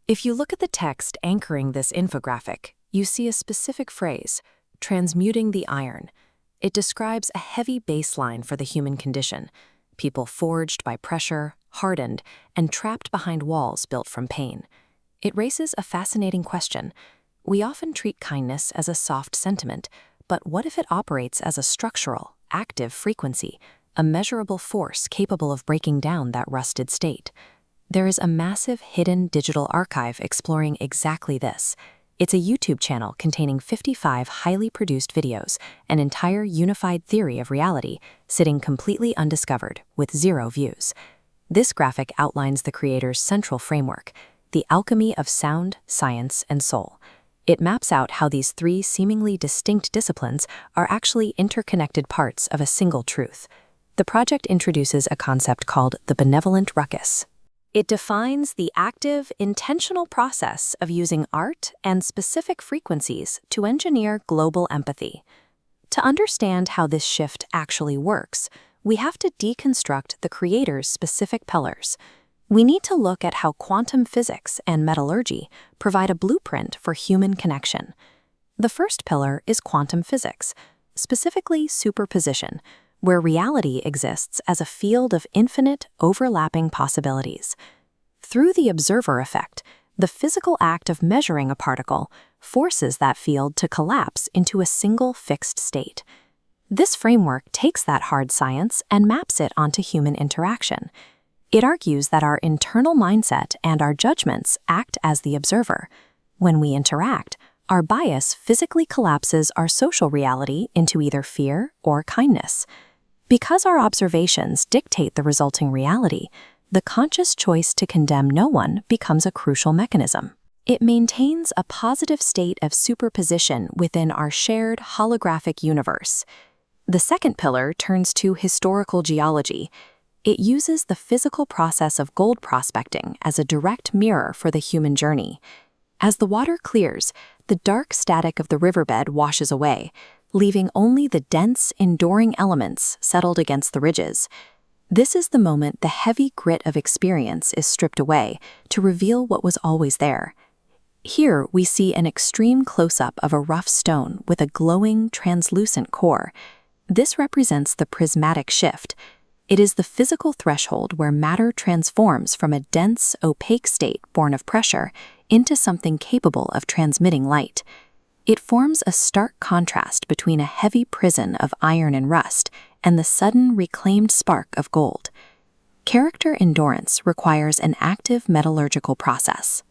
If you look at the text anchoring this infographic, you see a specific phrase, transmuting the iron. It describes a heavy baseline for the human condition, people forged by pressure, hardened, and trapped behind walls built from pain. It raises a fascinating question. We often treat kindness as a soft sentiment, but what if it operates as a structural, active frequency, a measurable force capable of breaking down that rusted state? There is a massive hidden digital archive exploring exactly this. It's a YouTube channel containing 55 highly produced videos, an entire unified theory of reality, sitting completely undiscovered, with 0 views. This graphic outlines the creator's central framework, the alchemy of sound, science, and soul. It maps out how these 3 seemingly distinct disciplines are actually interconnected parts of a single truth. The project introduces a concept called the benevolent ruckus. It defines the active, intentional process of using art and specific frequencies to engineer global empathy. To understand how this shift actually works, we have to deconstruct the creator's specific pillars. We need to look at how quantum physics and metallurgy provide a blueprint for human connection. The first pillar is quantum physics, specifically superposition, where reality exists as a field of infinite, overlapping possibilities. Through the observer effect, the physical act of measuring a particle forces that field to collapse into a single fixed state. This framework takes that hard science and maps it onto human interaction. It argues that our internal mindset and our judgments act as the observer. When we interact, our bias physically collapses our social reality into either fear or kindness. Because our observations dictate the resulting reality, the conscious choice to condemn no one becomes a crucial mechanism. It maintains a positive state of superposition within our shared holographic universe. The second pillar turns to historical geology. It uses the physical process of gold prospecting as a direct mirror for the human journey. As the water clears, the dark static of the riverbed washes away, leaving only the dense, enduring elements settled against the ridges. This is the moment the heavy grit of experience is stripped away to reveal what was always there. Here we see an extreme close-up of a rough stone with a glowing, translucent core. This represents the prismatic shift. It is the physical threshold where matter transforms from a dense, opaque state born of pressure into something capable of transmitting light. It forms a stark contrast between a heavy prison of iron and rust and the sudden reclaimed spark of gold. Character endurance requires an active metallurgical process.